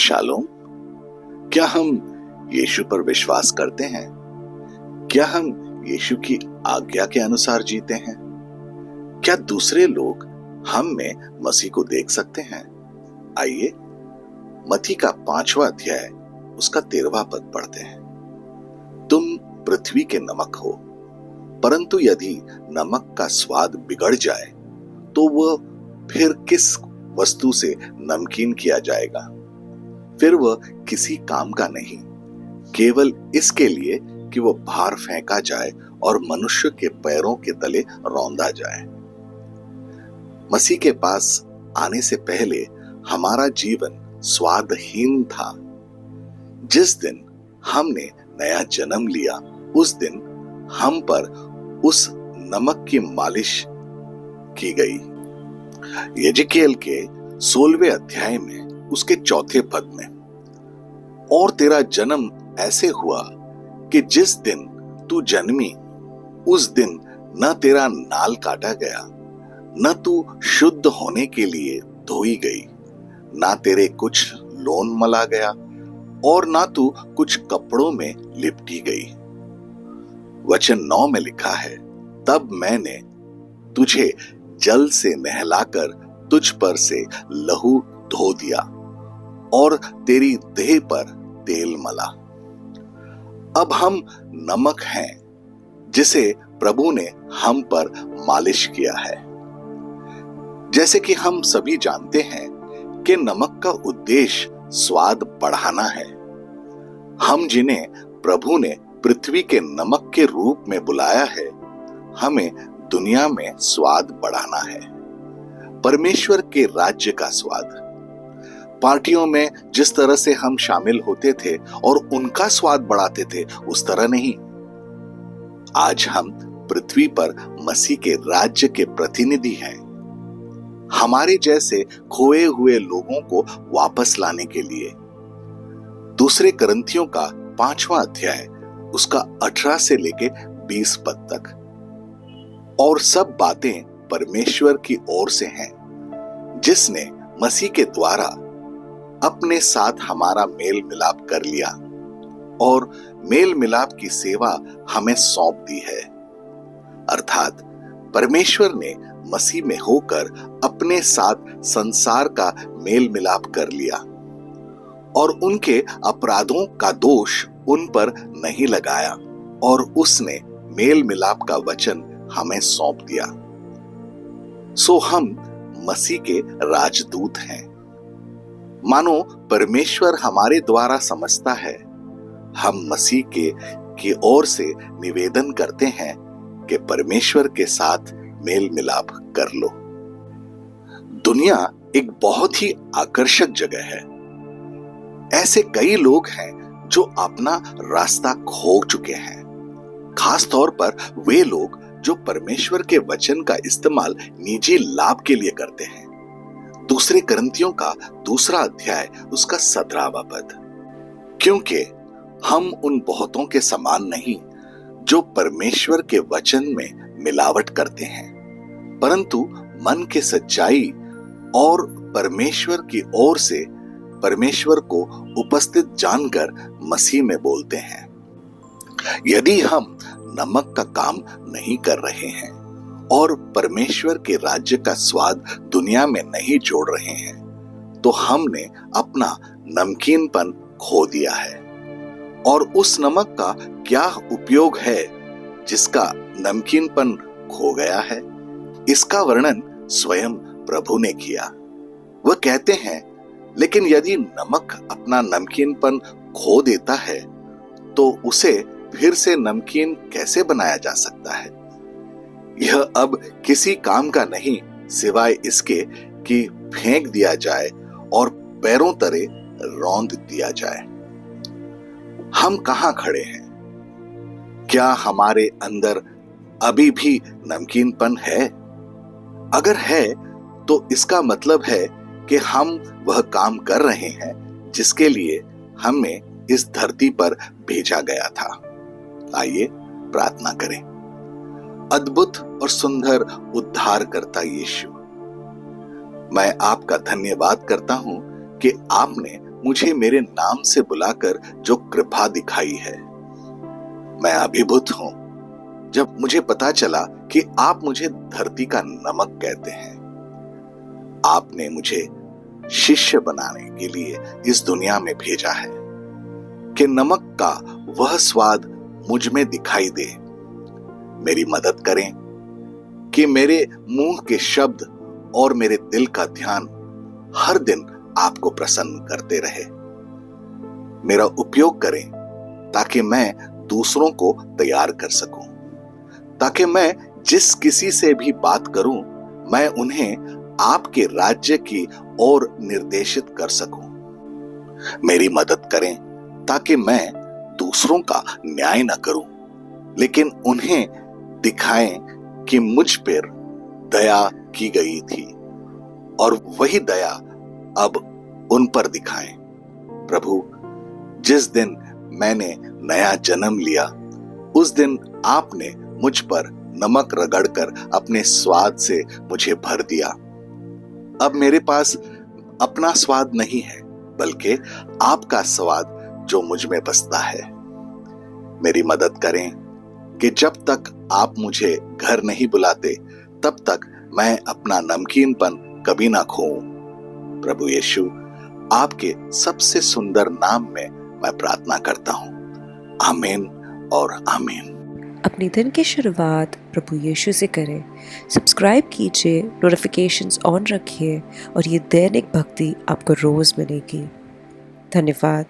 Shalom, क्या हम यीशु पर विश्वास करते हैं? क्या हम यीशु की आज्ञा के अनुसार जीते हैं? क्या दूसरे लोग हम में मसीह को देख सकते हैं? आइए मत्ती का 5वां अध्याय उसका 13वां पद पढ़ते हैं। तुम पृथ्वी के नमक हो, परंतु यदि नमक का स्वाद बिगड़ जाए तो वह फिर किस वस्तु से नमकीन किया जाएगा? फिर वह किसी काम का नहीं, केवल इसके लिए कि वह बाहर फेंका जाए और मनुष्य के पैरों के तले रौंदा जाए। मसीह के पास आने से पहले हमारा जीवन स्वादहीन था। जिस दिन हमने नया जन्म लिया, उस दिन हम पर उस नमक की मालिश की गई। यिजकेल के 16वें अध्याय में उसके 4 पद में, और तेरा जन्म ऐसे हुआ कि जिस दिन तू जन्मी उस दिन न तेरा नाल काटा गया, न तू शुद्ध होने के लिए धोई गई, ना तेरे कुछ लोन मला गया और ना तू कुछ कपड़ों में लिपटी गई। वचन 9 में लिखा है, तब मैंने तुझे जल से नहलाकर तुझ पर से लहू धो दिया और तेरी देह पर तेल मला। अब हम नमक हैं जिसे प्रभु ने हम पर मालिश किया है। जैसे कि हम सभी जानते हैं कि नमक का उद्देश्य स्वाद बढ़ाना है। हम जिन्हें प्रभु ने पृथ्वी के नमक के रूप में बुलाया है, हमें दुनिया में स्वाद बढ़ाना है, परमेश्वर के राज्य का स्वाद। पार्टियों में जिस तरह से हम शामिल होते थे और उनका स्वाद बढ़ाते थे, उस तरह नहीं। आज हम पृथ्वी पर मसीह के राज्य के प्रतिनिधि हैं। हमारे जैसे खोए हुए लोगों को वापस लाने के लिए। दूसरे कुरिन्थियों का 5वां अध्याय उसका 18 से लेके 20 पद तक। और सब बातें परमेश्वर की ओर से हैं, जिसने मसीह के द्वारा अपने साथ हमारा मेल मिलाप कर लिया और मेल मिलाप की सेवा हमें सौंप दी है। अर्थात परमेश्वर ने मसीह में होकर अपने साथ संसार का मेल मिलाप कर लिया और उनके अपराधों का दोष उन पर नहीं लगाया और उसने मेल मिलाप का वचन हमें सौंप दिया। सो हम मसीह के राजदूत हैं। मानो परमेश्वर हमारे द्वारा समझता है। हम मसीह की ओर से निवेदन करते हैं कि परमेश्वर के साथ मेल मिलाप कर लो। दुनिया एक बहुत ही आकर्षक जगह है। ऐसे कई लोग हैं जो अपना रास्ता खो चुके हैं, खास तौर पर वे लोग जो परमेश्वर के वचन का इस्तेमाल निजी लाभ के लिए करते हैं। दूसरे कुरिन्थियों का 2 अध्याय उसका 17वां पद। क्योंकि हम उन बहुतों के समान नहीं जो परमेश्वर के वचन में मिलावट करते हैं, परंतु मन के सच्चाई और परमेश्वर की ओर से परमेश्वर को उपस्थित जानकर मसीह में बोलते हैं। यदि हम नमक का काम नहीं कर रहे हैं और परमेश्वर के राज्य का स्वाद दुनिया में नहीं जोड़ रहे हैं, तो हमने अपना नमकीनपन खो दिया है। और उस नमक का क्या उपयोग है जिसका नमकीनपन खो गया है? इसका वर्णन स्वयं प्रभु ने किया। वह कहते हैं, लेकिन यदि नमक अपना नमकीनपन खो देता है तो उसे फिर से नमकीन कैसे बनाया जा सकता है? यह अब किसी काम का नहीं, सिवाय इसके कि फेंक दिया जाए और पैरों तले रौंद दिया जाए। हम कहां खड़े हैं? क्या हमारे अंदर अभी भी नमकीनपन है? अगर है तो इसका मतलब है कि हम वह काम कर रहे हैं जिसके लिए हमें इस धरती पर भेजा गया था। आइए प्रार्थना करें। अद्भुत और सुंदर उद्धारकर्ता यीशु, मैं आपका धन्यवाद करता हूं कि आपने मुझे मेरे नाम से बुलाकर जो कृपा दिखाई है। मैं अभिभूत हूं जब मुझे पता चला कि आप मुझे धरती का नमक कहते हैं। आपने मुझे शिष्य बनाने के लिए इस दुनिया में भेजा है कि नमक का वह स्वाद मुझ में दिखाई दे। मेरी मदद करें कि मेरे मुंह के शब्द और मेरे दिल का ध्यान हर दिन आपको प्रसन्न करते रहे। मेरा उपयोग करें ताकि मैं दूसरों को तैयार कर सकूं, ताकि मैं जिस किसी से भी बात करूं मैं उन्हें आपके राज्य की ओर निर्देशित कर सकूं। मेरी मदद करें ताकि मैं दूसरों का न्याय न करूं, लेकिन उन्हें दिखाएं कि मुझ पर दया की गई थी और वही दया अब उन पर दिखाएं। प्रभु, जिस दिन मैंने नया जन्म लिया उस दिन आपने मुझ पर नमक रगड़कर अपने स्वाद से मुझे भर दिया। अब मेरे पास अपना स्वाद नहीं है, बल्कि आपका स्वाद जो मुझ में बसता है। मेरी मदद करें कि जब तक आप मुझे घर नहीं बुलाते तब तक मैं अपना नमकीनपन कभी ना खोऊं। प्रभु यीशु, आपके सबसे सुंदर नाम में मैं प्रार्थना करता हूं। आमीन और आमीन। अपने दिन की शुरुआत प्रभु यीशु से करें। सब्सक्राइब कीजिए, नोटिफिकेशंस ऑन रखिए और ये दैनिक भक्ति आपको रोज मिलेगी। धन्यवाद।